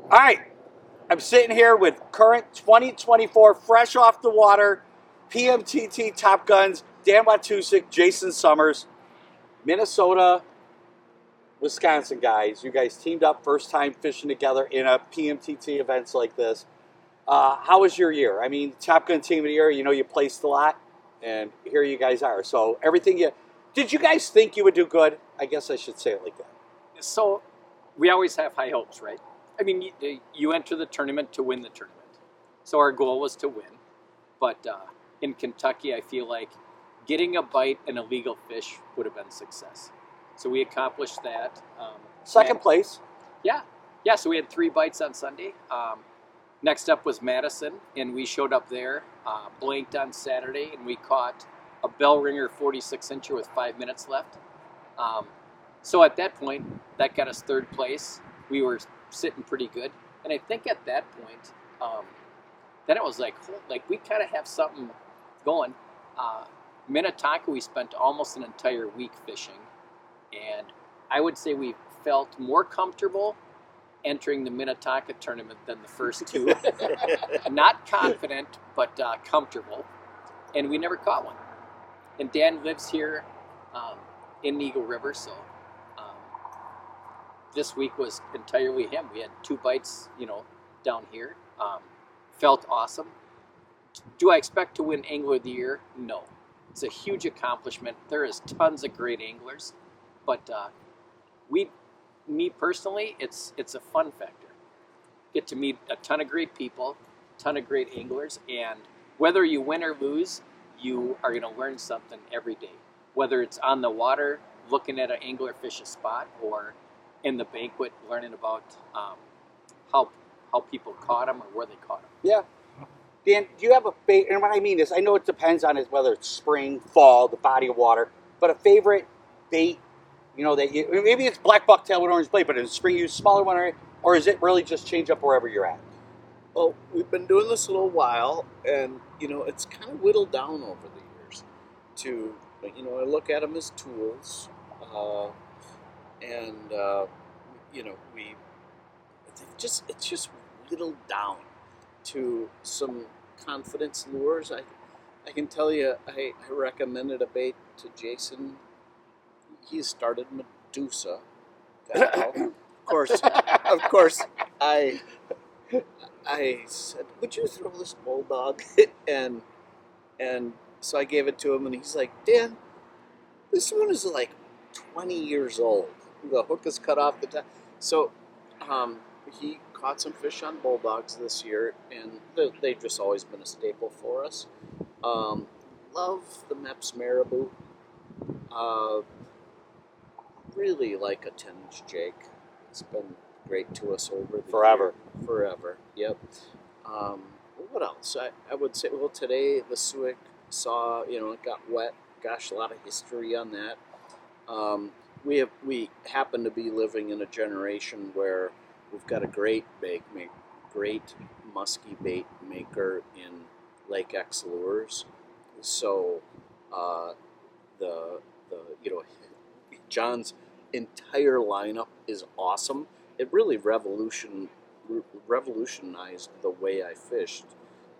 All right, I'm sitting here with current 2024, fresh off the water, PMTT Top Guns, Dan Wojtusik, Jason Summers, Minnesota, Wisconsin guys. You guys teamed up, first time fishing together in a PMTT events like this. How was your year? I mean, Top Gun Team of the Year, you know, you placed a lot, and here you guys are. So everything did you guys think you would do good? I guess I should say it like that. So we always have high hopes, right? I mean, you enter the tournament to win the tournament. So our goal was to win. But in Kentucky, I feel like getting a bite and a legal fish would have been success. So we accomplished that. Second place. Yeah. So we had 3 bites on Sunday. Next up was Madison, and we showed up there, blanked on Saturday, and we caught a bell ringer 46-incher with 5 minutes left. So at that point, that got us 3rd place. We were sitting pretty good. And I think at that point, then it was like we kind of have something going. Minnetonka, we spent almost an entire week fishing. And I would say we felt more comfortable entering the Minnetonka tournament than the first 2. Not confident, but comfortable. And we never caught one. And Dan lives here in Eagle River, so this week was entirely him. We had 2 bites, down here. Felt awesome. Do I expect to win Angler of the Year? No. It's a huge accomplishment. There is tons of great anglers, but me personally, it's a fun factor. Get to meet a ton of great people, a ton of great anglers, and whether you win or lose, you are going to learn something every day. Whether it's on the water, looking at an angler fish a spot, or in the banquet, learning about how people caught them or where they caught them. Yeah. Dan, do you have a favorite? And what I mean is, I know it depends on whether it's spring, fall, the body of water, but a favorite bait, that maybe it's black bucktail with orange blade, but in spring you use smaller one, or is it really just change up wherever you're at? Well, we've been doing this a little while, and it's kind of whittled down over the years to, I look at them as tools, it's just whittled down to some confidence lures. I can tell you, I recommended a bait to Jason. He started Medusa. Of course, I said, "Would you throw this bulldog?" and so I gave it to him, and he's like, "Dan, this one is like 20 years old. The hook is cut off the top." So he caught some fish on bulldogs this year, and they've just always been a staple for us. Love the Mepps Marabou. Really like a 10-inch Jake. It's been great to us over the Forever. year. Forever, yep. What else? I would say, well, today the Suick saw, it got wet. Gosh, a lot of history on that. We happen to be living in a generation where we've got a great musky bait maker in Lake X Lures. So John's entire lineup is awesome. It really revolutionized the way I fished.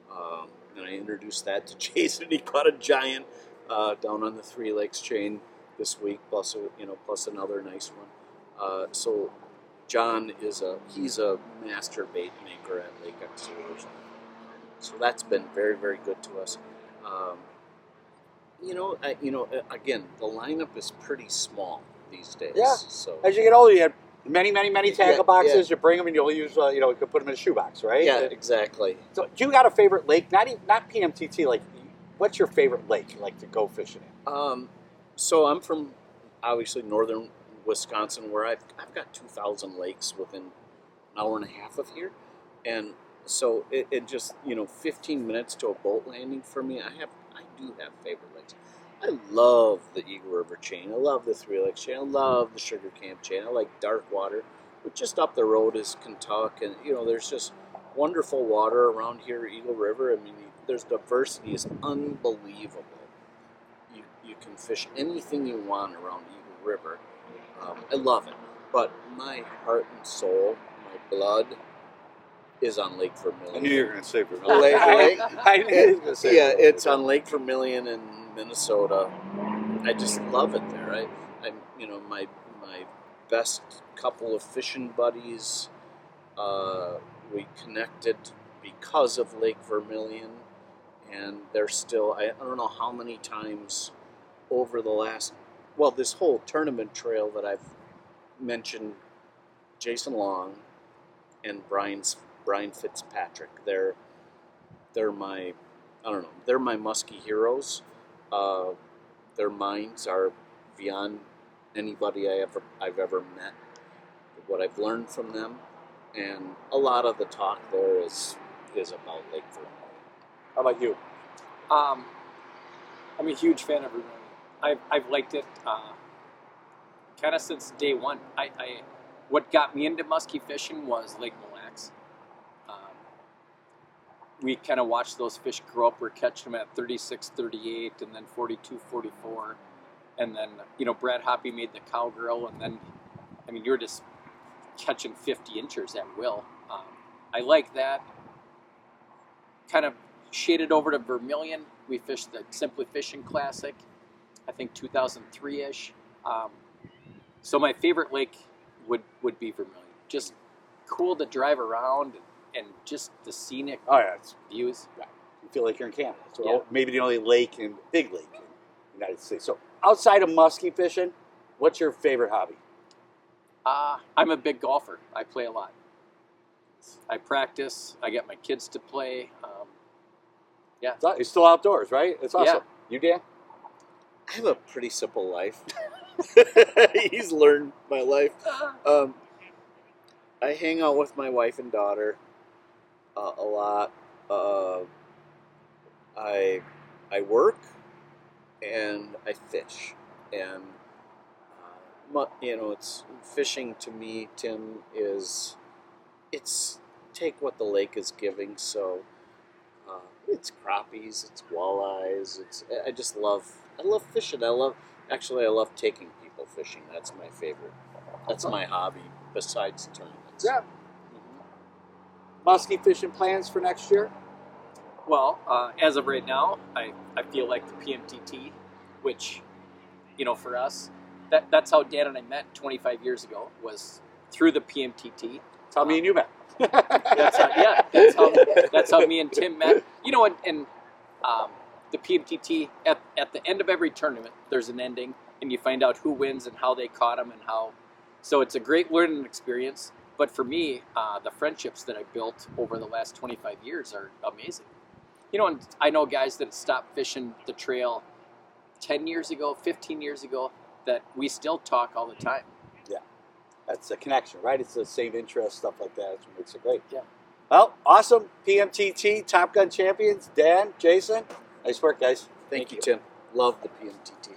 And I introduced that to Jason. He caught a giant down on the 3 Lakes chain this week, plus another nice one. So John he's a master bait maker at Lake X Lures. So that's been very, very good to us. Again, the lineup is pretty small these days. Yeah. So as you get older, you have many tackle boxes. Yeah. You bring them and you'll use, you could put them in a shoebox, right? Yeah, exactly. So, do you got a favorite lake? Not PMTT. Like, what's your favorite lake you like to go fishing in? So I'm from obviously northern Wisconsin, where I've got 2,000 lakes within an hour and a half of here, and so it just 15 minutes to a boat landing for me. I do have favorite lakes. I love the Eagle River chain. I love the 3 Lakes chain. I love the Sugar Camp chain. I like dark water. But just up the road is Kentucky, and there's just wonderful water around here, Eagle River. I mean, there's diversity is unbelievable. You can fish anything you want around Eagle River. I love it. But my heart and soul, my blood, is on Lake I Vermilion. knew you were going to say Vermilion. I knew you were going to say Yeah, Vermilion. it's on Lake Vermilion in Minnesota. I just love it there. I'm my best couple of fishing buddies. We connected because of Lake Vermilion, and they're still. I don't know how many times over the last. Well, this whole tournament trail that I've mentioned, Jason Long and Brian Fitzpatrick. They're my, I don't know, they're my muskie heroes. Their minds are beyond anybody I've ever met. What I've learned from them, and a lot of the talk there is about Lake Vermilion. How about you? I'm a huge fan of Vermilion. I've liked it kind of since day one. What got me into muskie fishing was Lake Mille Lacs. We kind of watched those fish grow up. We're catching them at 36, 38, and then 42, 44. And then, Brad Hoppy made the cowgirl, and then, you were just catching 50 inches at will. I like that. Kind of shaded over to Vermilion. We fished the Simply Fishing Classic, I think 2003-ish. So my favorite lake would be Vermilion. Just cool to drive around and just the scenic views. Yeah. You feel like you're in Canada. So Yeah. maybe the only big lake in the United States. So outside of muskie fishing, what's your favorite hobby? I'm a big golfer. I play a lot. I practice. I get my kids to play. You're still outdoors, right? It's awesome. Yeah. You, Dan? I have a pretty simple life. He's learned my life. I hang out with my wife and daughter a lot. I work and I fish, and it's fishing to me, Tim, it's take what the lake is giving. So it's crappies, it's walleyes. I love fishing. I love taking people fishing. That's my favorite. That's my hobby besides tournaments. Yeah. Muskie fishing plans for next year? Well, as of right now, I feel like the PMTT, which, for us, that's how Dan and I met 25 years ago, was through the PMTT. That's how me and you met. That's how me and Tim met. And the PMTT, at the end of every tournament, there's an ending, and you find out who wins and how they caught them and how. So it's a great learning experience. But for me, the friendships that I built over the last 25 years are amazing. And I know guys that stopped fishing the trail 10 years ago, 15 years ago, that we still talk all the time. Yeah. That's a connection, right? It's the same interest, stuff like that. That's what makes it great. Yeah. Well, awesome. PMTT Top Gun champions, Dan, Jason. Nice work, guys. Thank you, Tim. Love the PMTT.